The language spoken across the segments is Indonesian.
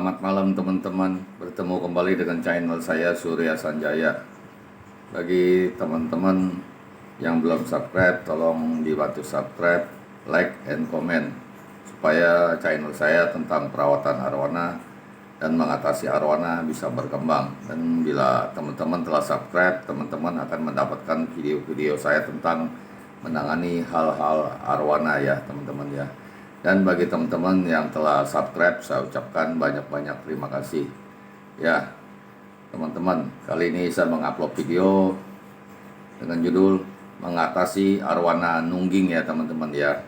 Selamat malam teman-teman, bertemu kembali dengan channel saya Surya Sanjaya. Bagi teman-teman yang belum subscribe, tolong dibantu subscribe, like, and comment supaya channel saya tentang perawatan arwana dan mengatasi arwana bisa berkembang. Dan bila teman-teman telah subscribe, teman-teman akan mendapatkan video-video saya tentang menangani hal-hal arwana ya teman-teman ya. Dan bagi teman-teman yang telah subscribe, saya ucapkan banyak-banyak terima kasih. Ya, teman-teman, kali ini saya mengupload video dengan judul mengatasi arwana nungging ya teman-teman ya.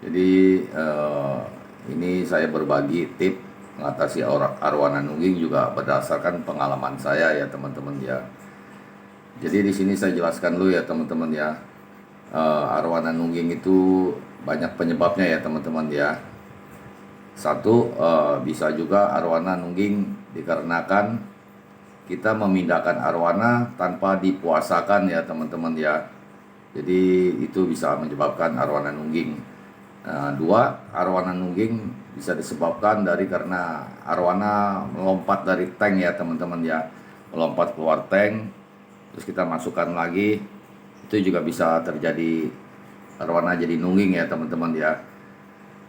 Jadi ini saya berbagi tip mengatasi arwana nungging juga berdasarkan pengalaman saya ya teman-teman ya. Jadi di sini saya jelaskan dulu ya teman-teman ya. Arwana nungging itu banyak penyebabnya ya teman-teman ya. Satu, bisa juga arwana nungging dikarenakan kita memindahkan arwana tanpa dipuasakan ya teman-teman ya. Jadi itu bisa menyebabkan arwana nungging. Dua, arwana nungging bisa disebabkan karena arwana melompat dari tank ya teman-teman ya. Melompat keluar tank, terus kita masukkan lagi, itu juga bisa terjadi arwana jadi nungging ya teman-teman ya.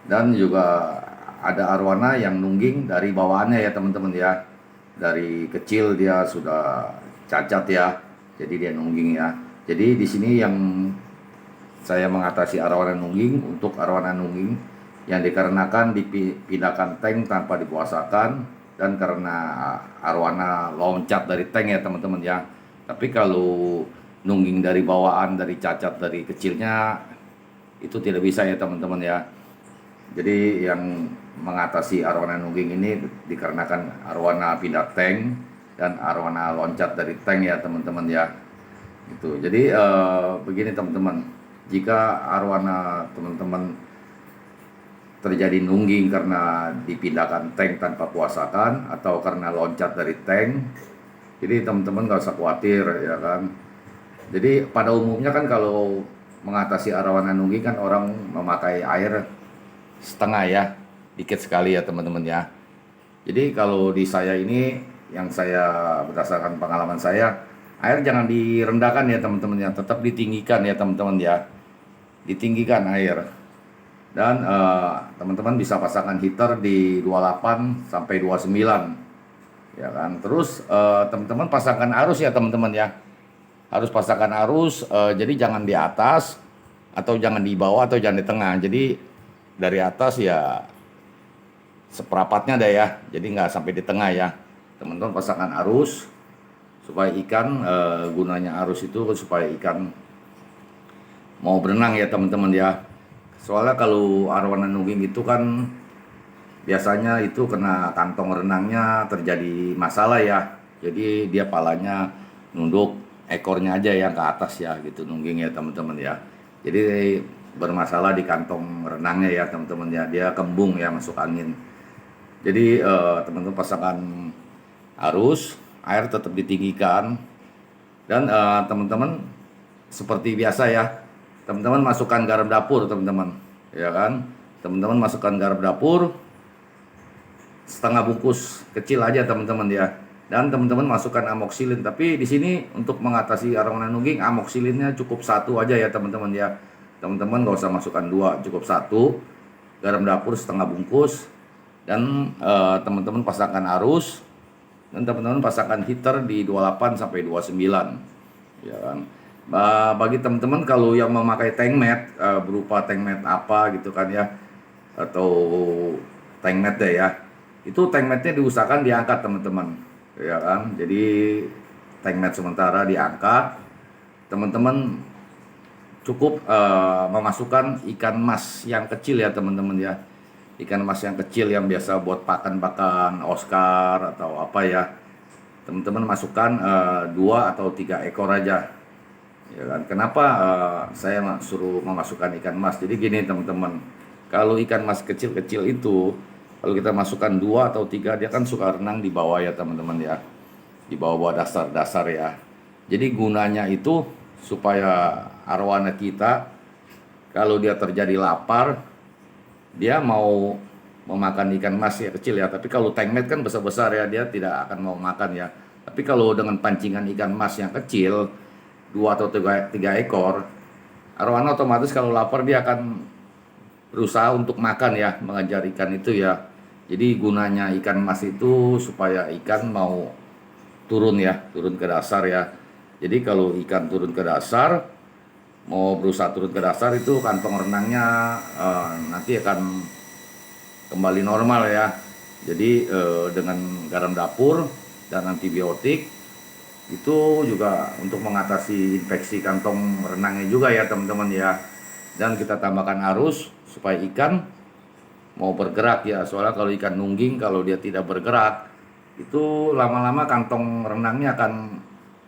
Dan juga ada arwana yang nungging dari bawaannya ya teman-teman ya. Dari kecil dia sudah cacat ya, jadi dia nungging ya. Jadi di sini yang saya mengatasi arwana nungging, untuk arwana nungging yang dikarenakan dipindahkan tank tanpa dipuasakan dan karena arwana loncat dari tank ya teman-teman ya. Tapi kalau nungging dari bawaan, dari cacat dari kecilnya, itu tidak bisa ya teman-teman ya. Jadi yang mengatasi arwana nungging ini dikarenakan arwana pindah tank dan arwana loncat dari tank ya teman-teman ya. Gitu. Jadi begini teman-teman, jika arwana teman-teman terjadi nungging karena dipindahkan tank tanpa puasakan atau karena loncat dari tank, jadi teman-teman gak usah khawatir ya kan. Jadi pada umumnya kan kalau mengatasi arwana nungging kan orang memakai air setengah ya, dikit sekali ya teman-teman ya. Jadi kalau di saya ini, yang saya berdasarkan pengalaman saya, air jangan direndahkan ya teman-teman ya, tetap ditinggikan ya teman-teman ya, ditinggikan air. Dan teman-teman bisa pasangkan heater di 28 sampai 29 ya kan. Terus teman-teman pasangkan arus ya teman-teman ya, harus pasangkan arus, jadi jangan di atas atau jangan di bawah atau jangan di tengah. Jadi dari atas ya seperempatnya ada ya, jadi nggak sampai di tengah ya. Teman-teman pasangkan arus supaya ikan, gunanya arus itu supaya ikan mau berenang ya teman-teman ya. Soalnya kalau arwana nungging itu kan biasanya itu kena kantong renangnya terjadi masalah ya. Jadi dia palanya nunduk, ekornya aja yang ke atas ya gitu nungging ya teman-teman ya. Jadi bermasalah di kantong renangnya ya teman-teman ya, dia kembung ya, masuk angin. Jadi teman-teman pasangkan arus, air tetap ditinggikan, dan teman-teman seperti biasa ya, teman-teman masukkan garam dapur teman-teman ya kan. Teman-teman masukkan garam dapur setengah bungkus kecil aja teman-teman ya. Dan teman-teman masukkan amoksilin, tapi di sini untuk mengatasi arwana nungging amoksilinnya cukup satu aja ya teman-teman ya. Teman-teman nggak usah masukkan dua, cukup satu. Garam dapur setengah bungkus, dan teman-teman pasangkan arus, dan teman-teman pasangkan heater di 28 sampai 29 ya kan. Bagi teman-teman kalau yang memakai tank mat, berupa tank mat apa gitu kan ya, atau tank mat deh ya, itu tank matnya diusahakan diangkat teman-teman ya kan. Jadi tank mat sementara diangkat, teman-teman cukup memasukkan ikan mas yang kecil ya teman-teman ya. Ikan mas yang kecil yang biasa buat pakan-pakan Oscar atau apa ya, teman-teman masukkan 2 atau 3 ekor aja ya kan. Kenapa saya suruh memasukkan ikan mas? Jadi gini teman-teman, kalau ikan mas kecil-kecil itu kalau kita masukkan 2 atau 3, dia kan suka renang di bawah ya teman-teman ya, di bawah dasar-dasar ya. Jadi gunanya itu supaya arwana kita kalau dia terjadi lapar, dia mau mau makan ikan mas ya kecil ya. Tapi kalau tengmet kan besar-besar ya, dia tidak akan mau makan ya. Tapi kalau dengan pancingan ikan mas yang kecil, 2 atau 3 ekor, arwana otomatis kalau lapar dia akan berusaha untuk makan ya, mengejar ikan itu ya. Jadi gunanya ikan mas itu supaya ikan mau turun ya, turun ke dasar ya. Jadi kalau ikan turun ke dasar, mau berusaha turun ke dasar itu kantong renangnya nanti akan kembali normal ya. Jadi dengan garam dapur dan antibiotik itu juga untuk mengatasi infeksi kantong renangnya juga ya teman-teman ya. Dan kita tambahkan arus supaya ikan mau bergerak ya. Soalnya kalau ikan nungging kalau dia tidak bergerak itu lama-lama kantong renangnya akan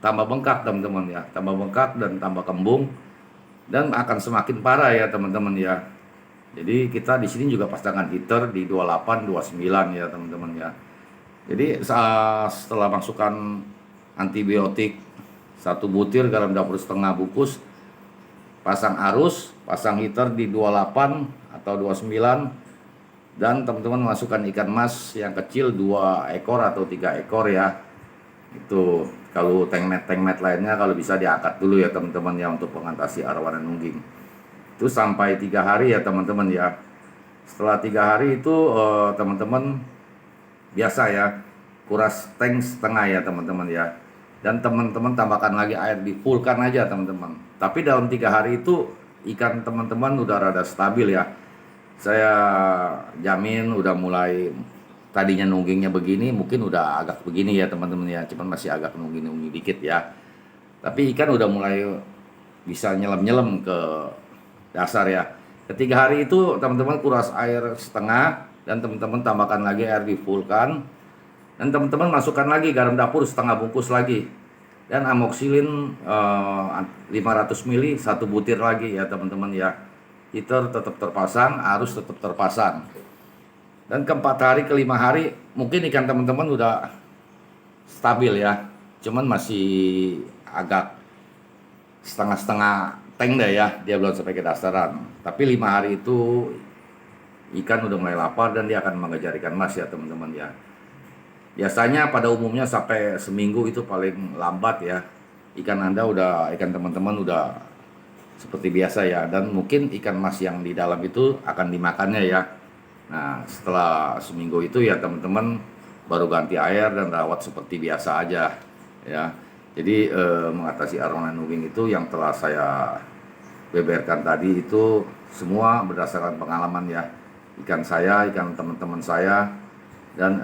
tambah bengkak teman-teman ya, tambah bengkak dan tambah kembung dan akan semakin parah ya teman-teman ya. Jadi kita di sini juga pasangkan heater di 28 29 ya teman-teman ya. Jadi setelah masukkan antibiotik 1 butir garam dapur setengah bungkus, pasang arus, pasang heater di 28 atau 29, dan teman-teman masukkan ikan mas yang kecil 2 ekor atau 3 ekor ya. Itu kalau tengmet lainnya kalau bisa diangkat dulu ya teman-teman ya, untuk mengatasi arwana nungging. Itu sampai 3 hari ya teman-teman ya. Setelah 3 hari itu teman-teman biasa ya, kuras tank setengah ya teman-teman ya. Dan teman-teman tambahkan lagi air, di fullkan aja teman-teman. Tapi dalam 3 hari itu ikan teman-teman udah rada stabil ya. Saya jamin udah mulai, tadinya nunggingnya begini mungkin udah agak begini ya teman-teman ya, cuman masih agak nungging-nungging dikit ya. Tapi ikan udah mulai bisa nyelam-nyelam ke dasar ya. Ketiga hari itu teman-teman kuras air setengah dan teman-teman tambahkan lagi air, di fullkan, dan teman-teman masukkan lagi garam dapur setengah bungkus lagi dan amoxilin 500 ml 1 butir lagi ya teman-teman ya. Heater tetap terpasang, arus tetap terpasang. Dan ke 4 hari, ke 5 hari mungkin ikan teman-teman udah stabil ya, cuman masih agak setengah-setengah tank deh ya, dia belum sampai ke dasaran. Tapi 5 hari itu ikan udah mulai lapar dan dia akan mengejar ikan mas ya teman-teman ya. Biasanya pada umumnya sampai seminggu itu paling lambat ya, ikan teman-teman udah seperti biasa ya, dan mungkin ikan mas yang di dalam itu akan dimakannya ya. Nah setelah seminggu itu ya teman-teman baru ganti air dan rawat seperti biasa aja ya. Jadi mengatasi arwana nungging itu yang telah saya beberkan tadi itu semua berdasarkan pengalaman ya, ikan saya, ikan teman-teman saya, dan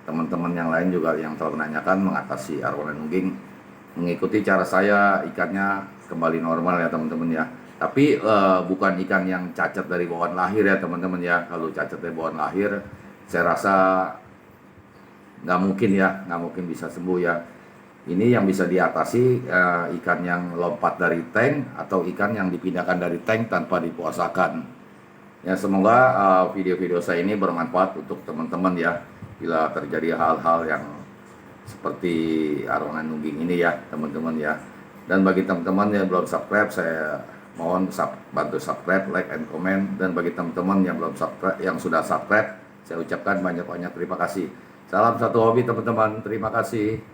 teman-teman yang lain juga yang telah menanyakan mengatasi arwana nungging mengikuti cara saya, ikannya kembali normal ya teman-teman ya. Tapi bukan ikan yang cacat dari bawaan lahir ya teman-teman ya. Kalau cacat dari bawaan lahir saya rasa nggak mungkin ya, nggak mungkin bisa sembuh ya. Ini yang bisa diatasi ikan yang lompat dari tank atau ikan yang dipindahkan dari tank tanpa dipuasakan. Ya semoga video-video saya ini bermanfaat untuk teman-teman ya. Bila terjadi hal-hal yang seperti arwana nungging ini ya teman-teman ya. Dan bagi teman-teman yang belum subscribe, saya mohon bantu subscribe, like, and comment. Dan bagi teman-teman yang belum subscribe, yang sudah subscribe, saya ucapkan banyak-banyak terima kasih. Salam satu hobi teman-teman, terima kasih.